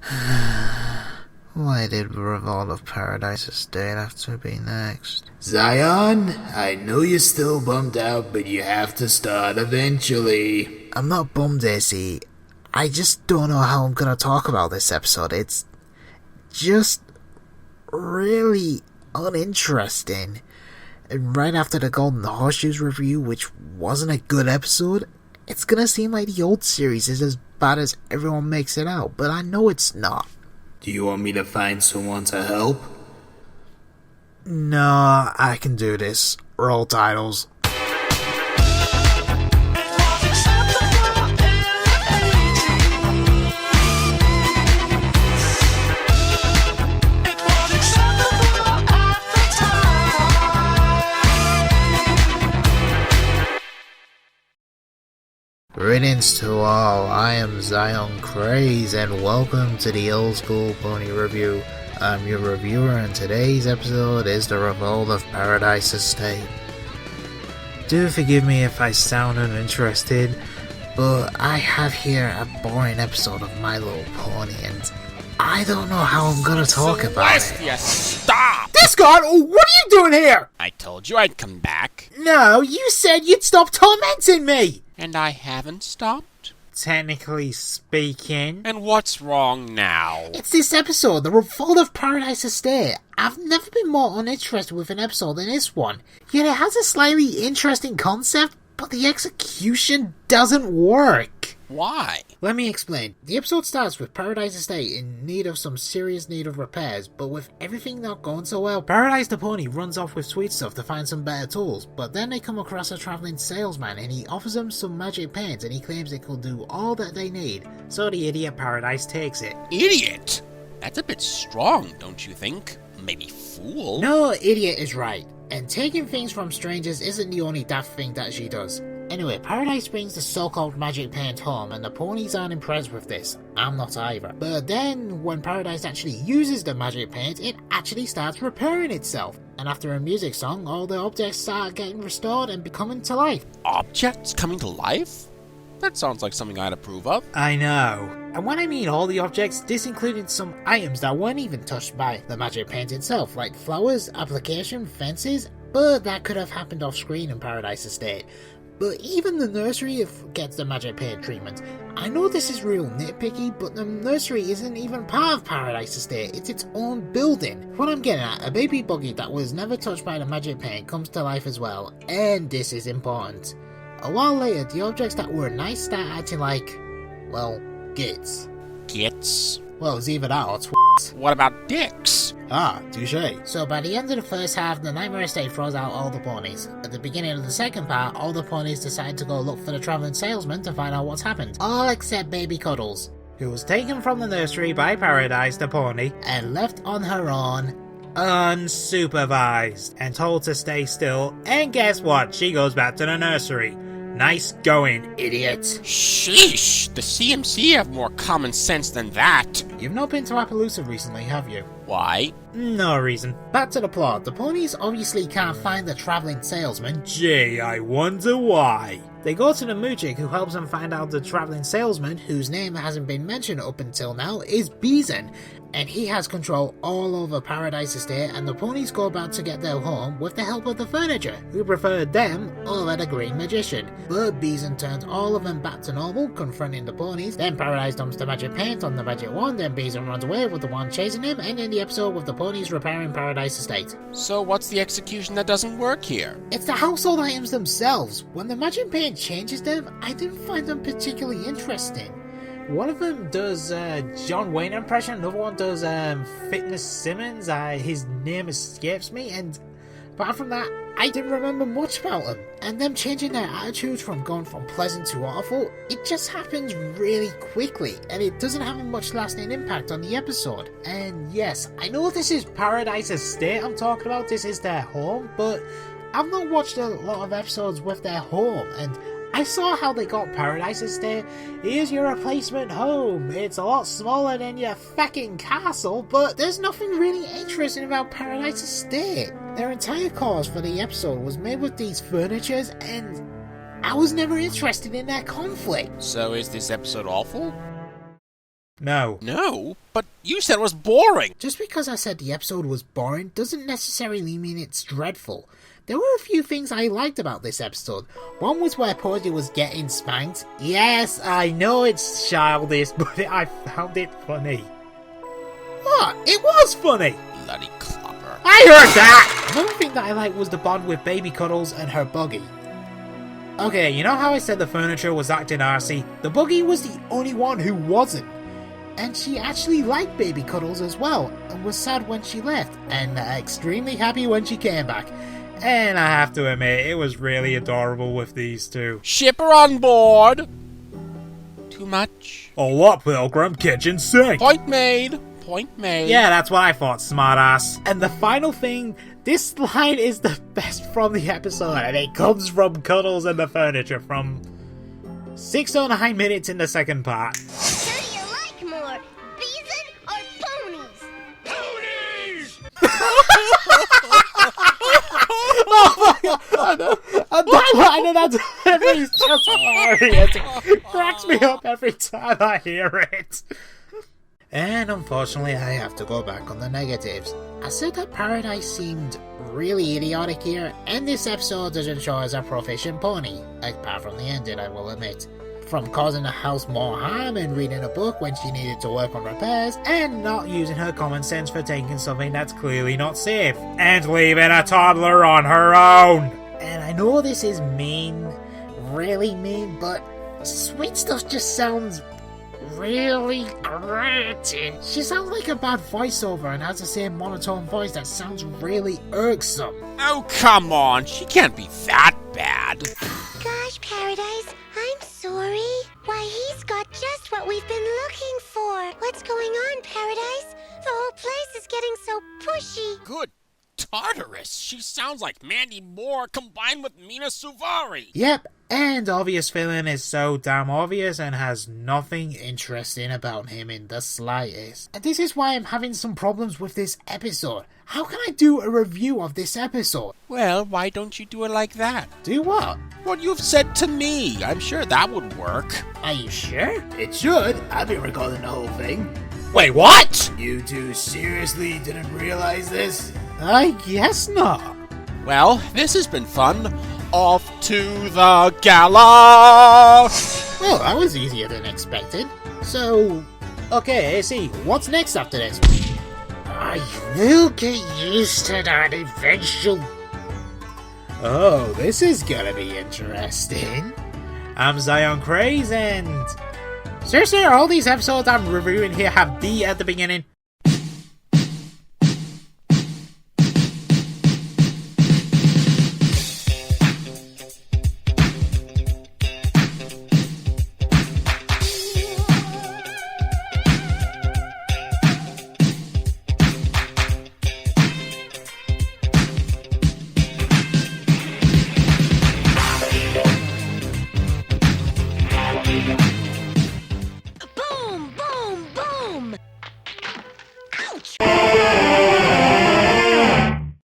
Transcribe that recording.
Why did Revolt of Paradise Estate have to be next? Zion, I know you're still bummed out, but you have to start eventually. I'm not bummed, AC. I just don't know how I'm gonna talk about this episode. It's just really uninteresting. And right after the Golden Horseshoes review, which wasn't a good episode, it's gonna seem like the old series is as bad as everyone makes it out, but I know it's not. Do you want me to find someone to help? No, I can do this. Roll titles. Greetings to all, I am Zion Craze and welcome to the Old School Pony Review. I'm your reviewer and today's episode is the Revolt of Paradise Estate. Do forgive me if I sound uninterested, but I have here a boring episode of My Little Pony and I don't know how I'm gonna talk about it. Stop! Discard, what are you doing here? I told you I'd come back. No, you said you'd stop tormenting me! And I haven't stopped. Technically speaking. And what's wrong now? It's this episode, the Revolt of Paradise Estate. I've never been more uninterested with an episode than this one. Yet it has a slightly interesting concept, but the execution doesn't work. Why? Let me explain. The episode starts with Paradise Estate in need of some serious need of repairs, but with everything not going so well, Paradise the Pony runs off with Sweet Stuff to find some better tools, but then they come across a travelling salesman and he offers them some magic paint and he claims it will do all that they need, so the idiot Paradise takes it. Idiot? That's a bit strong, don't you think? Maybe fool? No, idiot is right, and taking things from strangers isn't the only daft thing that she does. Anyway, Paradise brings the so-called magic paint home and the ponies aren't impressed with this. I'm not either. But then, when Paradise actually uses the magic paint, it actually starts repairing itself. And after a music song, all the objects start getting restored and becoming to life. Objects coming to life? That sounds like something I'd approve of. I know. And when I mean all the objects, this included some items that weren't even touched by the magic paint itself, like flowers, application, fences, but that could have happened off screen in Paradise Estate. But even the nursery gets the magic paint treatment. I know this is real nitpicky, but the nursery isn't even part of Paradise Estate, it's its own building. What I'm getting at, a baby buggy that was never touched by the magic paint comes to life as well, and this is important. A while later, the objects that were nice start acting like, well, gits. Gits? Well, it's either that or twats. What about dicks? Ah, touché. So by the end of the first half, the Nightmare Estate throws out all the ponies. At the beginning of the second part, all the ponies decide to go look for the travelling salesman to find out what's happened. All except Baby Cuddles, who was taken from the nursery by Paradise the pony and left on her own, unsupervised, and told to stay still, and guess what? She goes back to the nursery. Nice going, idiot. Sheesh, the CMC have more common sense than that. You've not been to Appaloosa recently, have you? Why? No reason. Back to the plot. The ponies obviously can't find the travelling salesman. Gee, I wonder why. They go to the Mujik, who helps them find out the travelling salesman, whose name hasn't been mentioned up until now, is Beezen, and he has control all over Paradise Estate, and the ponies go about to get their home with the help of the furniture, who preferred them over the Green Magician. But Beezen turns all of them back to normal, confronting the ponies. Then Paradise dumps the magic paint on the magic wand, then Beezen runs away with the wand chasing him, and in the episode with the ponies repairing Paradise Estate. So what's the execution that doesn't work here? It's the household items themselves. When the magic paint changes them, I didn't find them particularly interesting. One of them does John Wayne impression, another one does Fitness Simmons, his name escapes me, and apart from that, I didn't remember much about them. And them changing their attitudes from going from pleasant to awful, it just happens really quickly, and it doesn't have a much lasting impact on the episode. And yes, I know this is Paradise Estate I'm talking about, this is their home, but I've not watched a lot of episodes with their home, and I saw how they got Paradise Estate. Here's your replacement home. It's a lot smaller than your fucking castle, but there's nothing really interesting about Paradise Estate. Their entire cause for the episode was made with these furnitures, and I was never interested in their conflict. So is this episode awful? No. No, but you said it was boring. Just because I said the episode was boring doesn't necessarily mean it's dreadful. There were a few things I liked about this episode. One was where Porgy was getting spanked. Yes, I know it's childish, but I found it funny. What? It was funny! Bloody clopper. I heard that! Another thing that I liked was the bond with Baby Cuddles and her buggy. Okay, you know how I said the furniture was acting arsey? The buggy was the only one who wasn't. And she actually liked Baby Cuddles as well, and was sad when she left, and extremely happy when she came back. And I have to admit, it was really adorable with these two. Ship her on board. Too much. A lot, Pilgrim. Kitchen sink. Point made. Point made. Yeah, that's what I thought, smartass. And the final thing, this line is the best from the episode, and it comes from Cuddles and the Furniture from 609 minutes in the second part. Who do you like more, bison or ponies? Ponies! Oh my god! And that line and that delivery is just hilarious. It cracks me up every time I hear it. And unfortunately, I have to go back on the negatives. I said that Paradise seemed really idiotic here, and this episode doesn't show as a proficient pony, apart from the ending, I will admit. From causing the house more harm and reading a book when she needed to work on repairs, and not using her common sense for taking something that's clearly not safe, and leaving a toddler on her own. And I know this is mean, really mean, but Sweet Stuff just sounds really grating. She sounds like a bad voiceover and has the same monotone voice that sounds really irksome. Oh, come on. She can't be that bad. Gosh, Paradise, I'm sorry. Why, he's got just what we've been looking for. What's going on, Paradise? The whole place is getting so pushy. Good Tartarus. She sounds like Mandy Moore combined with Mina Suvari. Yep, and Obvious Villain is so damn obvious and has nothing interesting about him in the slightest. And this is why I'm having some problems with this episode. How can I do a review of this episode? Well, why don't you do it like that? Do what? What you've said to me. I'm sure that would work. Are you sure? It should. I've been recording the whole thing. Wait, what? You two seriously didn't realize this? I guess not. Well, this has been fun. Off to the gala! Well, that was easier than expected. So, okay, AC, what's next after this? I will get used to that eventually. Oh, this is gonna be interesting. I'm Zion Craze, and seriously, all these episodes I'm reviewing here have D at the beginning.